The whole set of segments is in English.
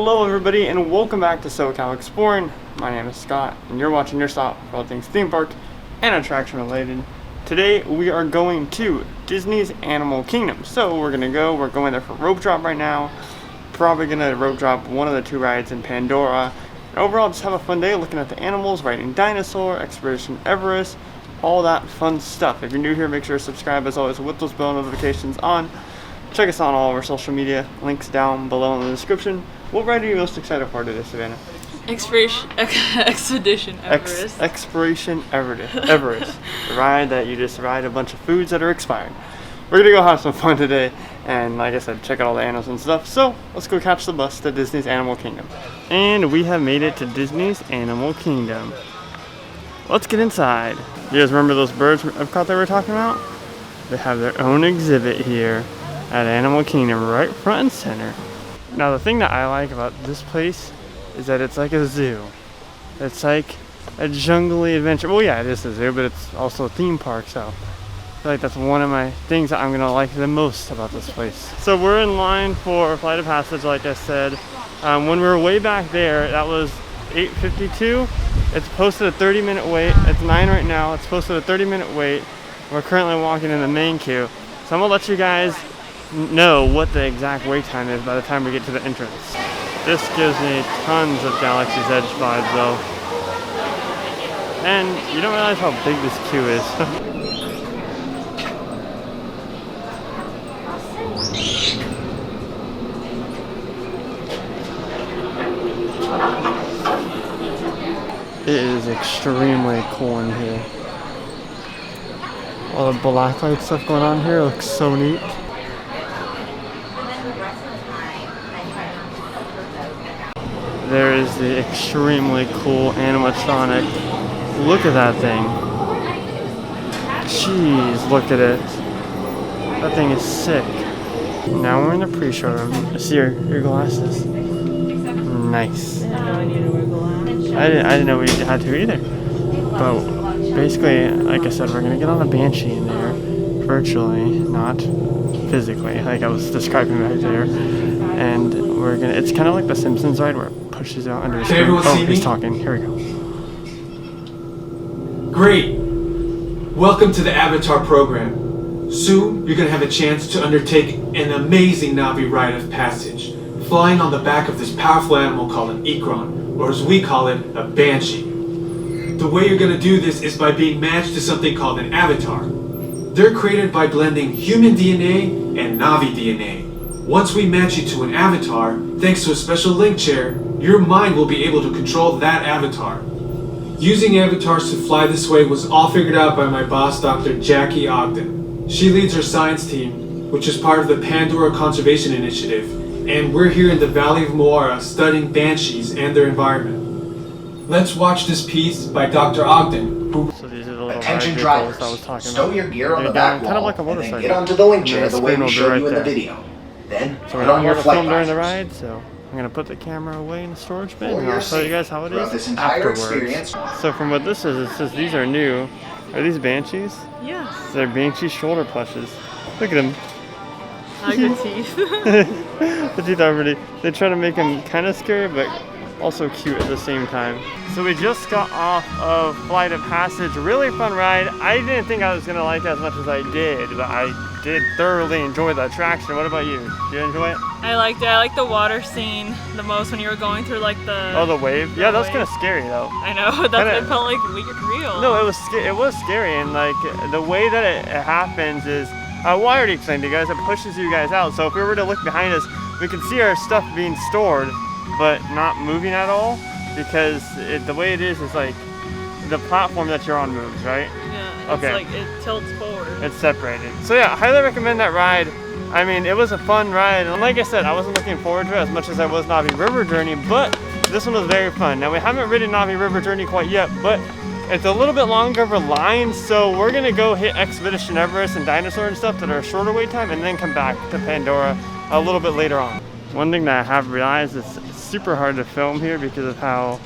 Hello everybody and welcome back to SoCal Exploring. My name is Scott and you're watching your stop for all things theme park and attraction related. Today we are going to Disney's Animal Kingdom. So we're going there for rope drop right now. Probably gonna rope drop one of the two rides in Pandora. And overall just have a fun day looking at the animals, riding Dinosaur, Expedition Everest, all that fun stuff. If you're new here, make sure to subscribe as always with those bell notifications on. Check us out on all of our social media, links down below in the description. What ride are you most excited for today, Savannah? Expedition Everest. Exploration Everest. The ride that you just ride a bunch of foods that are expired. We're gonna go have some fun today, and like I said, check out all the animals and stuff. So let's go catch the bus to Disney's Animal Kingdom. And we have made it to Disney's Animal Kingdom. Let's get inside. You guys remember those birds Epcot they were talking about? They have their own exhibit here at Animal Kingdom, right front and center. Now the thing that I like about this place is that it's like a zoo. It's like a jungly adventure. Well, yeah, it is a zoo, but it's also a theme park, so I feel like that's one of my things that I'm gonna like the most about this place. So we're in line for Flight of Passage, like I said. When we were way back there, that was 8:52. It's posted a 30-minute wait. It's 9 right now. It's posted a 30-minute wait. We're currently walking in the main queue. So I'm gonna let you guys know what the exact wait time is by the time we get to the entrance. This gives me tons of Galaxy's Edge vibes though. And you don't realize how big this queue is. It is extremely cool in here. All the blacklight stuff going on here looks so neat. There is the extremely cool animatronic. Look at that thing. Jeez, look at it. That thing is sick. Now we're in the pre-show room. I see your glasses. Nice. I didn't know we had to either. But basically, like I said, we're gonna get on a Banshee in there, virtually, not physically, like I was describing right there. And it's kind of like the Simpsons ride where it pushes out under the screen. Oh, he's talking. Here we go. Great. Welcome to the Avatar program. Soon, you're going to have a chance to undertake an amazing Na'vi rite of passage, flying on the back of this powerful animal called an Ikron, or as we call it, a Banshee. The way you're going to do this is by being matched to something called an avatar. They're created by blending human DNA and Na'vi DNA. Once we match you to an avatar, thanks to a special link chair, your mind will be able to control that avatar. Using avatars to fly this way was all figured out by my boss, Dr. Jackie Ogden. She leads our science team, which is part of the Pandora Conservation Initiative, and we're here in the Valley of Moara studying banshees and their environment. Let's watch this piece by Dr. Ogden, who... So these are the little Attention drivers, stow your gear on the back wall, like and then get onto the link chair the way we showed you in the video. Then, so we're not going to film during the ride, so I'm going to put the camera away in the storage bin and I'll show you guys how it is afterwards. So from what this is, it says these are new. Are these Banshees? Yes. They're Banshee shoulder plushes. Look at them. I like the teeth. The teeth are pretty. They try to make them kind of scary, but also cute at the same time. So we just got off of Flight of Passage. Really fun ride. I didn't think I was going to like it as much as I did, but I did thoroughly enjoy the attraction. What about you? Did you enjoy it? I liked it. I liked the water scene the most when you were going through like the... Oh, the wave? Yeah, that was kind of scary though. I know. It felt like real. No, it was scary, and like the way that it happens is, well, I already explained to you guys, it pushes you guys out. So if we were to look behind us, we can see our stuff being stored, but not moving at all, because the way it is like the platform that you're on moves, right? Yeah, it's like it tilts forward. It's separated. So yeah, highly recommend that ride. I mean, it was a fun ride, and like I said, I wasn't looking forward to it as much as I was Na'vi River Journey, but this one was very fun. Now, we haven't ridden Na'vi River Journey quite yet, but it's a little bit longer of a line, so we're gonna go hit Expedition Everest and Dinosaur and stuff that are a shorter wait time, and then come back to Pandora a little bit later on. One thing that I have realized is it's super hard to film here because of how,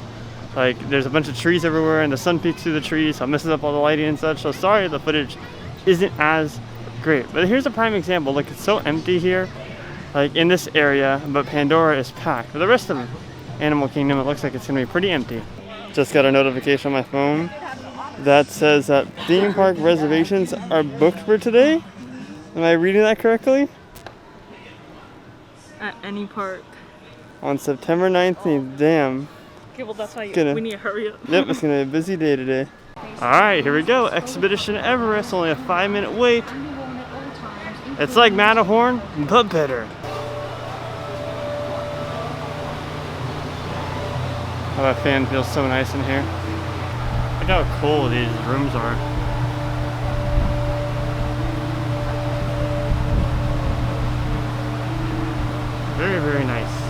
like, there's a bunch of trees everywhere and the sun peeks through the trees, so it messes up all the lighting and such. So sorry the footage isn't as great. But here's a prime example. Look, it's so empty here. like in this area, but Pandora is packed. For the rest of Animal Kingdom, it looks like it's gonna be pretty empty. Just got a notification on my phone that says that theme park reservations are booked for today. Am I reading that correctly? At any park. On September 19th, damn. Okay, well that's why Gonna- we need to hurry up. Yep, it's gonna be a busy day today. Alright, here we go. Expedition Everest, only a 5-minute wait. It's like Matterhorn, but better. Oh, that fan feels so nice in here. Look how cool these rooms are. Very, very nice.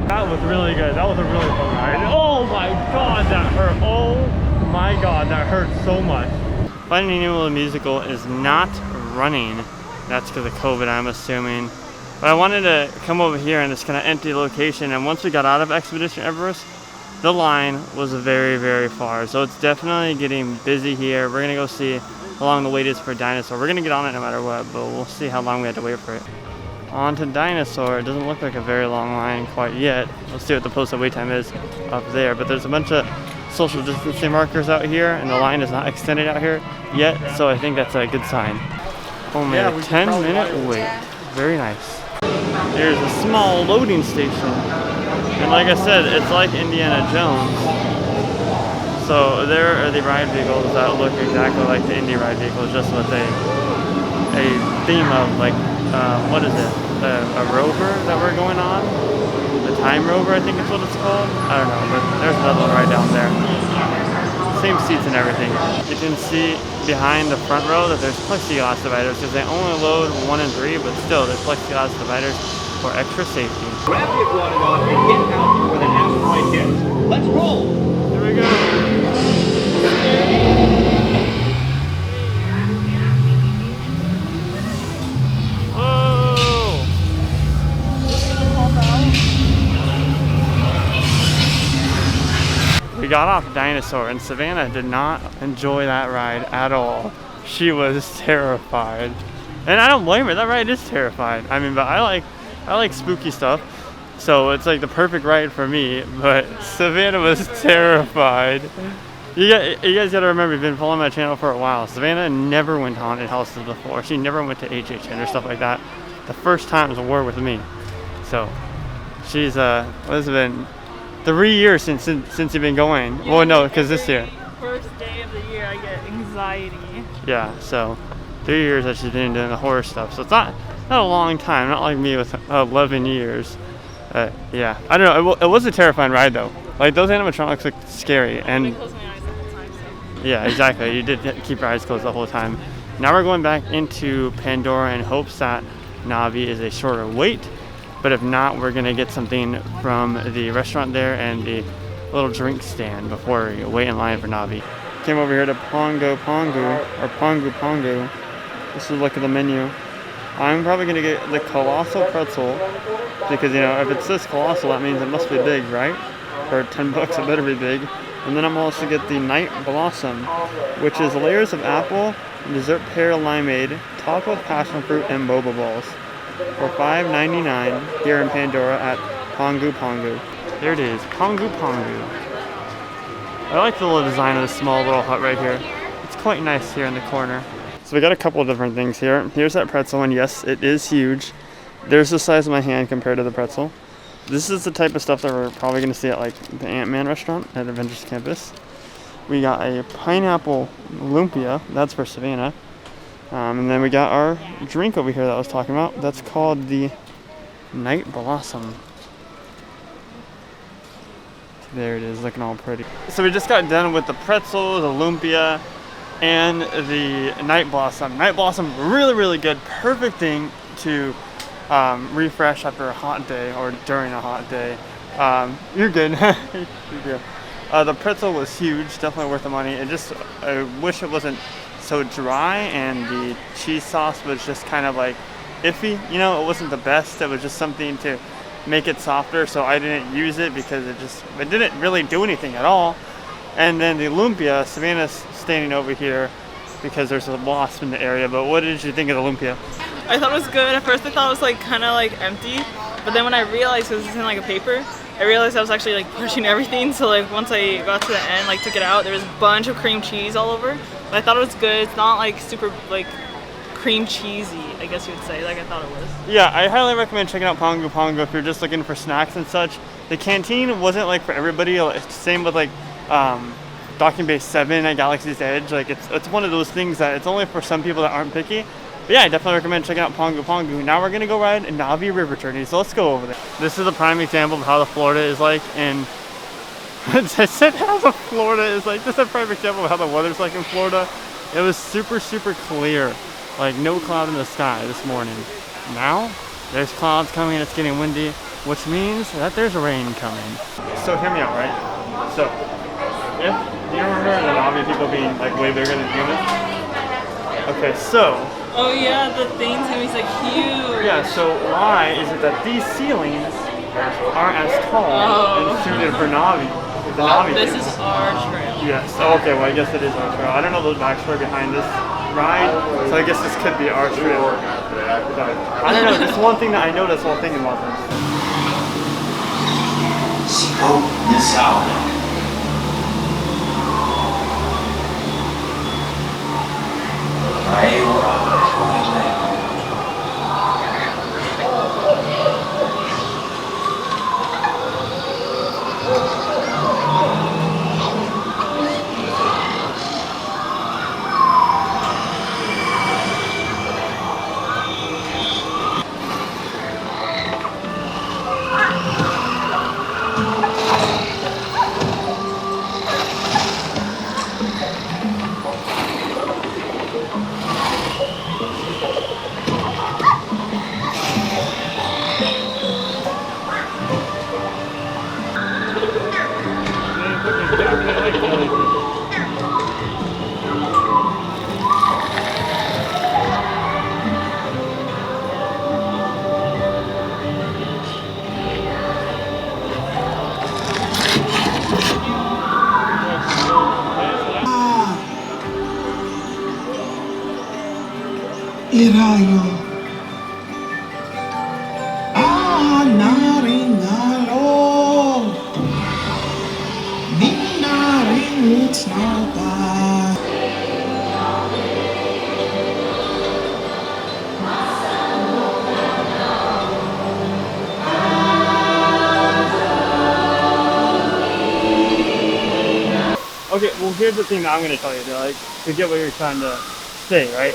That was really good. That was a really fun ride. Oh my god, that hurt. Oh my god, that hurt so much. Finding Nemo the musical is not running. That's because of COVID, I'm assuming. But I wanted to come over here in this kind of empty location, and once we got out of Expedition Everest, the line was very, very far. So it's definitely getting busy here. We're gonna go see how long the wait is for Dinosaur. We're gonna get on it no matter what, but we'll see how long we have to wait for it. On to Dinosaur. It doesn't look like a very long line quite yet. Let's see what the posted wait time is up there. But there's a bunch of social distancing markers out here, and the line is not extended out here yet, so I think that's a good sign. Only a 10-minute wait. Very nice. Here's a small loading station. And like I said, it's like Indiana Jones. So there are the ride vehicles that look exactly like the Indy ride vehicles, just with a theme of like, what is it? A rover that we're going on? The Time Rover, I think is what it's called. I don't know, but there's another one right down there. Same seats and everything. You can see behind the front row that there's plexiglass dividers because they only load 1 and 3, but still there's plexiglass dividers for extra safety. Grab the aquatic on and get out before the asteroid hits. Let's roll! Here we go. We got off Dinosaur, and Savannah did not enjoy that ride at all. She was terrified, and I don't blame her. That ride is terrifying. I mean, but I like spooky stuff, so it's like the perfect ride for me. But Savannah was terrified. You guys gotta remember, you've been following my channel for a while. Savannah never went to haunted houses before. She never went to HHN or stuff like that. The first times were with me. So she's what has it been? 3 years since you've been going. Yeah, well, no, because this year. First day of the year, I get anxiety. Yeah, so 3 years that she's been doing the horror stuff. So it's not a long time. Not like me with 11 years. Yeah, I don't know. It was a terrifying ride though. Like those animatronics look scary, and I close my eyes the whole time. So. yeah, exactly. You did keep your eyes closed the whole time. Now we're going back into Pandora in hopes that Navi is a shorter wait. But if not, we're gonna get something from the restaurant there and the little drink stand before we wait in line for Navi. Came over here to Pongo Pongo, or Pongo Pongo. This is look at the menu. I'm probably gonna get the colossal pretzel because, you know, if it says colossal, that means it must be big, right? For 10 bucks, it better be big. And then I'm also get the Night Blossom, which is layers of apple, dessert pear limeade, topped with passion fruit and boba balls. For $5.99 here in Pandora at Pongu Pongu. There it is, Pongu Pongu. I like the little design of this small little hut right here. It's quite nice here in the corner. So we got a couple of different things here. Here's that pretzel, and yes, it is huge. There's the size of my hand compared to the pretzel. This is the type of stuff that we're probably going to see at like the Ant-Man restaurant at Adventures Campus. We got a pineapple lumpia, that's for Savannah. And then we got our drink over here that I was talking about. That's called the Night Blossom. There it is, looking all pretty. So we just got done with the pretzel, the lumpia, and the Night Blossom. Night Blossom, really, really good. Perfect thing to refresh after a hot day or during a hot day. You're good. You're good. The pretzel was huge, definitely worth the money. I wish it wasn't so dry, and the cheese sauce was just kind of like iffy. You know, it wasn't the best. It was just something to make it softer, so I didn't use it because it didn't really do anything at all. And then the lumpia, Savannah's standing over here because there's a wasp in the area. But what did you think of the lumpia? I thought it was good. At first I thought it was like kind of like empty, but then when I realized, because it's in like a paper, I realized I was actually like pushing everything. So like once I got to the end, like took it out, there was a bunch of cream cheese all over. But I thought it was good. It's not like super like cream cheesy, I guess you would say, like I thought it was. Yeah, I highly recommend checking out Pongu Pongu if you're just looking for snacks and such. The canteen wasn't like for everybody. Same with like Docking Bay 7 at Galaxy's Edge. Like it's one of those things that it's only for some people that aren't picky. But yeah, I definitely recommend checking out Pongu Pongu. Now we're gonna go ride a Navi River journey, so let's go over there. This is a prime example of how the Florida is like, and I said how the Florida is like. This is a prime example of how the weather's like in Florida. It was super, super clear, like no cloud in the sky this morning. Now there's clouds coming, it's getting windy, which means that there's rain coming. So hear me out, right? So if you remember the Navi people being like way bigger than humans. Okay, so. Oh yeah, the thing's gonna be like huge. Yeah, so why is it that these ceilings aren't as tall and suited for Navi? The Navi This people. is our trail. Yes, oh, okay, well I guess it is our trail. I don't know the backstory behind this ride, so I guess this could be our trail. I don't know, just one thing that I noticed while thinking about this. Scope this out. Irayo. Naringalo. Ninaring utnaba. Okay, well here's the thing that I'm going to tell you, like, to get what you're trying to say, right,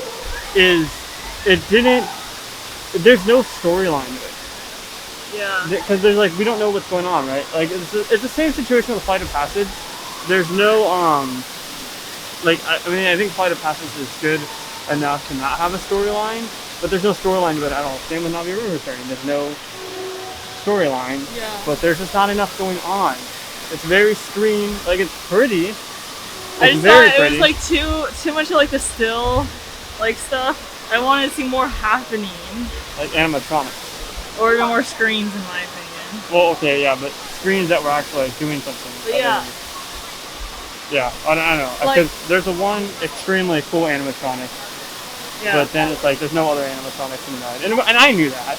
is there's no storyline to it. Yeah. Because there's like, we don't know what's going on, right? Like, it's the same situation with Flight of Passage. There's no, like, I mean, I think Flight of Passage is good enough to not have a storyline, but there's no storyline to it at all. Same with Navi River Journey. There's no storyline, but there's just not enough going on. It's very screen, like it's pretty. I just thought it was like too much of like the still like stuff. I wanted to see more happening. Like animatronics. Or even more screens in my opinion. Well, okay, yeah, but screens that were actually like doing something. But yeah. Yeah, I don't know. Like- Because there's a one extremely cool animatronic, Yeah. but then it's like there's no other animatronics in the ride. And I knew that.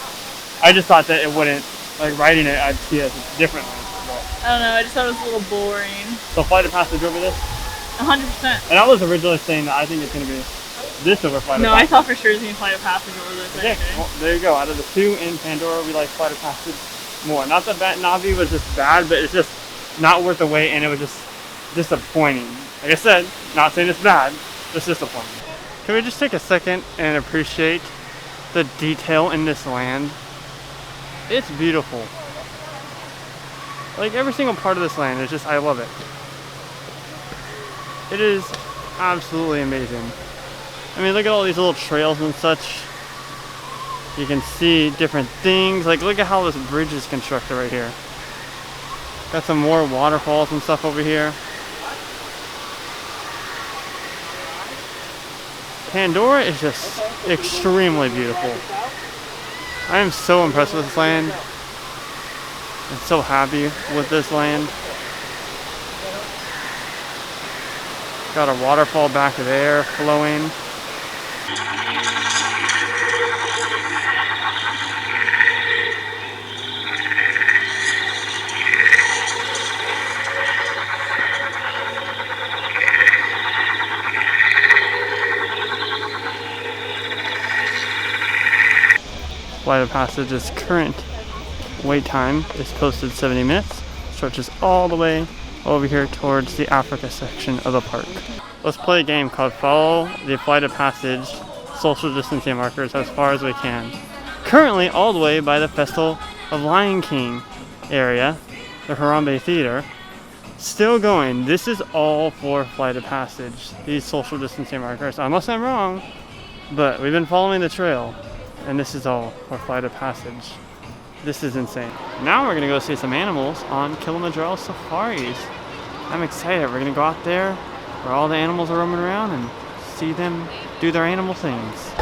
I just thought that it wouldn't, like riding it, I'd see it differently. But. I don't know. I just thought it was a little boring. So Flight of Passage over this? 100%. And I was originally saying that I think it's going to be this over Flight No, of I Passage. thought for sure it was going to Flight of Passage over this. Yeah, Anyway. well, there you go. Out of the two in Pandora, we like Flight of Passage more. Not that Navi was just bad, but it's just not worth the wait, and it was just disappointing. Like I said, not saying it's bad, just disappointing. Can we just take a second and appreciate the detail in this land? It's beautiful. Like every single part of this land is just, I love it. It is absolutely amazing. I mean, look at all these little trails and such. You can see different things. Like, look at how this bridge is constructed right here. Got some more waterfalls and stuff over here. Pandora is just extremely beautiful. I am so impressed with this land. I'm so happy with this land. Got a waterfall back there flowing. Flight of Passage's current wait time is posted 70 minutes, stretches all the way over here towards the Africa section of the park. Let's play a game called Follow the Flight of Passage social distancing markers as far as we can. Currently all the way by the Festival of Lion King area, the Harambe Theater. Still going. This is all for Flight of Passage, these social distancing markers, unless I'm wrong, but we've been following the trail. And this is all for Flight of Passage. This is insane. Now we're gonna go see some animals on Kilimanjaro safaris. I'm excited. We're gonna go out there where all the animals are roaming around and see them do their animal things.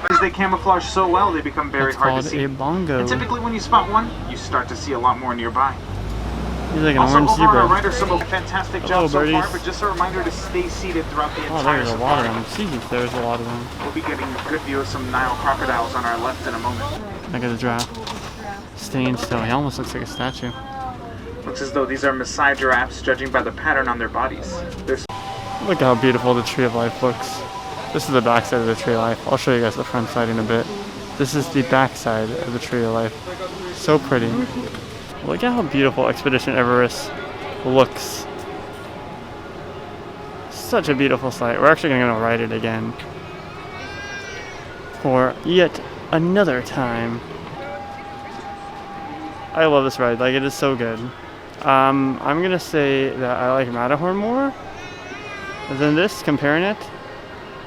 Because they camouflage so well, they become very It's hard called to see. a bongo. And typically when you spot one, you start to see a lot more nearby. He's like an Also, orange over on our zebra. right are some fantastic Hello, jobs so far, birdies. but just a reminder to stay seated throughout the Oh, entire there's a lot of safari. them. Jeez, there's a lot of them. We'll be getting a good view of some Nile crocodiles on our left in a moment. Look at the giraffe. Staying still. He almost looks like a statue. Looks as though these are Maasai giraffes, judging by the pattern on their bodies. They're Look how beautiful the Tree of Life looks. This is the back side of the Tree of Life. I'll show you guys the front side in a bit. This is the back side of the Tree of Life. So pretty. Look at how beautiful Expedition Everest looks. Such a beautiful sight. We're actually going to ride it again for yet another time. I love this ride. Like, it is so good. I'm going to say that I like Matterhorn more than this, comparing it.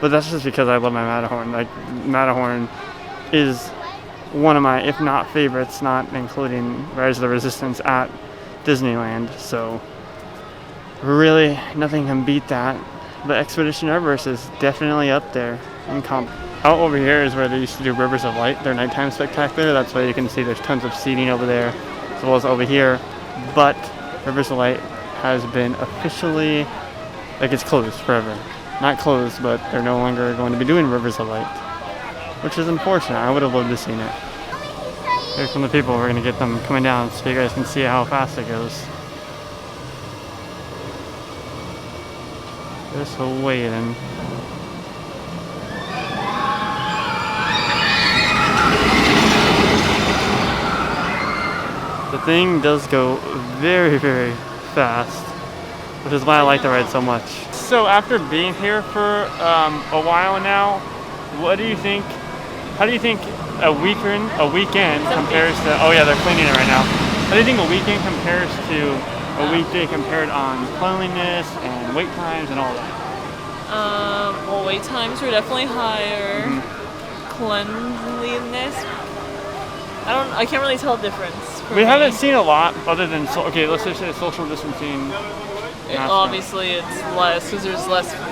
But that's just because I love my Matterhorn. Like, Matterhorn is one of my, if not favorites, not including Rise of the Resistance at Disneyland. So, really, nothing can beat that. But Expedition Everest is definitely up there in comp. Out over here is where they used to do Rivers of Light, their nighttime spectacular. That's why you can see there's tons of seating over there, as well as over here. But Rivers of Light has been officially, like, it's closed forever. Not closed, but they're no longer going to be doing Rivers of Light, which is unfortunate. I would have loved to see it. Here come the people. We're going to get them coming down so you guys can see how fast it goes. Just waiting. The thing does go very, very fast, which is why I like the ride so much. So after being here for a while now, what do you think? How do you think a weekend compares to? Oh yeah, they're cleaning it right now. How do you think a weekend compares to a weekday compared on cleanliness and wait times and all that? Well, wait times were definitely higher. Cleanliness, I can't really tell the difference. We haven't seen a lot other than, okay, let's just say social distancing. Obviously, it's less because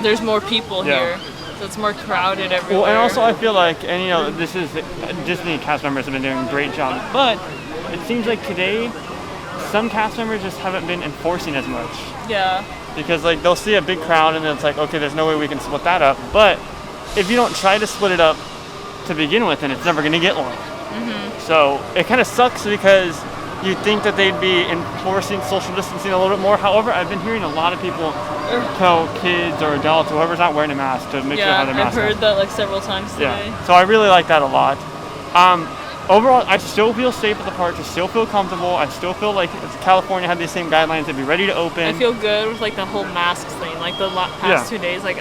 there's more people Yeah. here. So it's more crowded everywhere. Well, and also I feel like, and you know, this is Disney cast members have been doing a great job, but it seems like today some cast members just haven't been enforcing as much. Yeah. Because like they'll see a big crowd and it's like, okay, there's no way we can split that up. But if you don't try to split it up to begin with, then it's never going to get long. So it kind of sucks because you think that they'd be enforcing social distancing a little bit more. However, I've been hearing a lot of people tell kids or adults, whoever's not wearing a mask, to make sure they have their I've mask heard on. that like several times today. Yeah, so I really like that a lot. Overall, I still feel safe at the park. I still feel comfortable. I still feel like if California had these same guidelines, they'd be ready to open. I feel good with like the whole masks thing. Like the past 2 days, like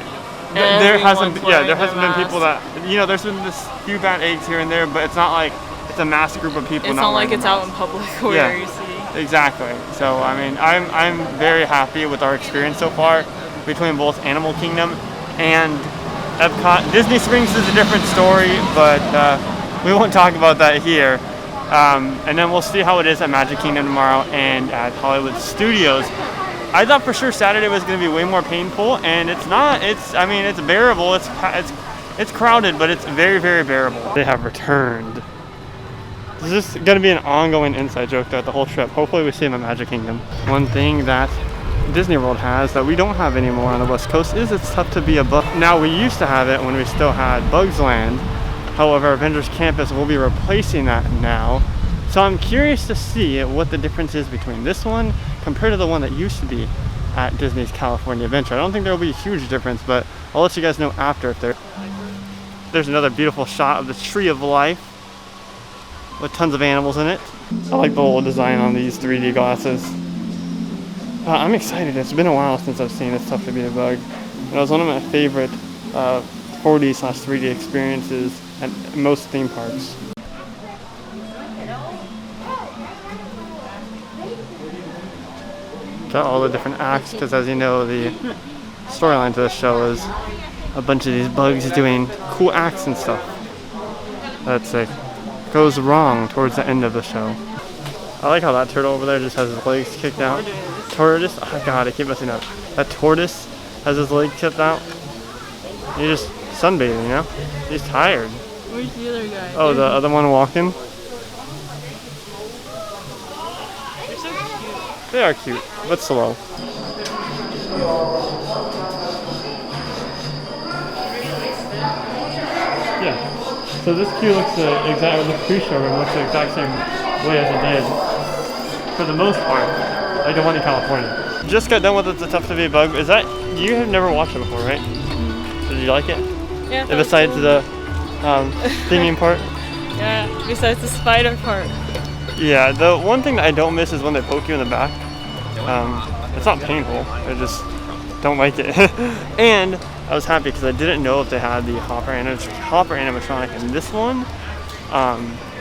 there hasn't been masks. people that, you know, there's been this few bad eggs here and there, but it's not like it's a mass group of people. It's not like it's out in public where you see. Exactly. So I mean, I'm very happy with our experience so far between both Animal Kingdom and Epcot. Disney Springs is a different story, but we won't talk about that here. And then we'll see how it is at Magic Kingdom tomorrow and at Hollywood Studios. I thought for sure Saturday was going to be way more painful, and it's not. It's bearable. It's crowded, but it's very, very bearable. They have returned. This is going to be an ongoing inside joke throughout the whole trip. Hopefully we see them at Magic Kingdom. One thing that Disney World has that we don't have anymore on the West Coast is it's tough to be above. Now, we used to have it when we still had Bugs Land. However, Avengers Campus will be replacing that now. So I'm curious to see what the difference is between this one compared to the one that used to be at Disney's California Adventure. I don't think there will be a huge difference, but I'll let you guys know after if there's another beautiful shot of the Tree of Life with tons of animals in it. I like the whole design on these 3D glasses. I'm excited. It's been a while since I've seen It's Tough to Be a Bug. And it was one of my favorite 4D/3D experiences at most theme parks. Got all the different acts, because as you know, the storyline to the show is a bunch of these bugs doing cool acts and stuff. That's like goes wrong towards the end of the show. I like how that turtle over there just has his legs kicked out. Tortoise? Oh god, I keep messing up. That tortoise has his legs kicked out. He's just sunbathing, you know? He's tired. Where's the other guy? Oh, the other one walking? They're so cute. They are cute, but slow. Yeah. So this queue looks exactly, the pre-show room looks the exact same way as it did for the most part, like the one in California. Just got done with It's Tough to Be a Bug. Is that, you have never watched it before, right? Did you like it? Yeah. Besides the singing part? Yeah, besides the spider part. Yeah, the one thing that I don't miss is when they poke you in the back. It's not painful, I just don't like it. And I was happy because I didn't know if they had the Hopper animatronic in this one,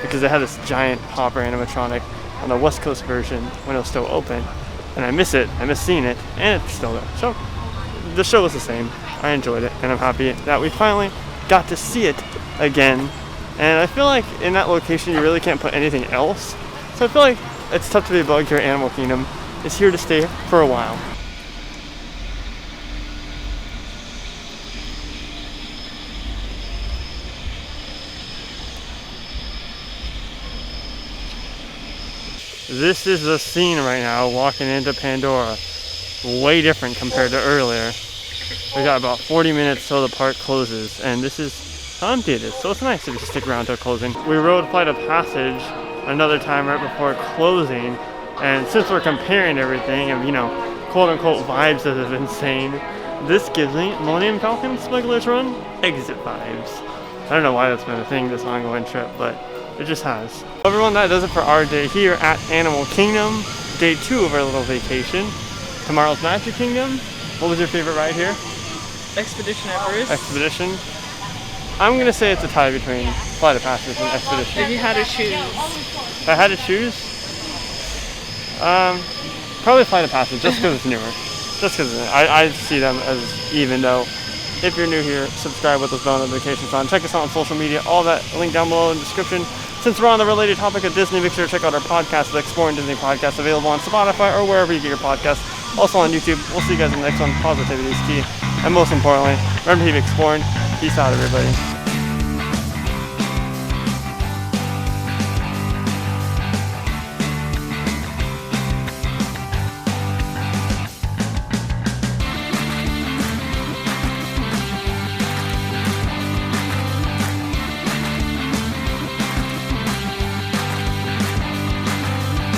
because they had this giant Hopper animatronic on the West Coast version when it was still open, and I miss it. I miss seeing it, and it's still there. So the show was the same. I enjoyed it, and I'm happy that we finally got to see it again. And I feel like in that location you really can't put anything else. So I feel like It's Tough to Be a Bug here at Animal Kingdom. It's here to stay for a while. This is the scene right now walking into Pandora. Way different compared to earlier. We got about 40 minutes till the park closes, and this is how empty it is, so it's nice if you stick around till closing. We rode Flight of Passage another time right before closing, and since we're comparing everything and, you know, quote-unquote vibes that is insane, this gives me Millennium Falcon Smuggler's Run exit vibes. I don't know why that's been a thing this ongoing trip, but it just has. Everyone, that does it for our day here at Animal Kingdom. Day 2 of our little vacation. Tomorrow's Magic Kingdom. What was your favorite ride here? Expedition Everest. Expedition. I'm gonna say it's a tie between Flight of Passage and Expedition. If you had to choose. If I had to choose, probably Flight of Passage, just because it's newer. Just because I see them as even, though. If you're new here, subscribe with those bell notifications on. Check us out on social media, all that link down below in the description. Since we're on the related topic of Disney, make sure to check out our podcast, the Exploring Disney Podcast, available on Spotify or wherever you get your podcasts. Also on YouTube. We'll see you guys in the next one. Positivity is key. And most importantly, remember to keep exploring. Peace out, everybody.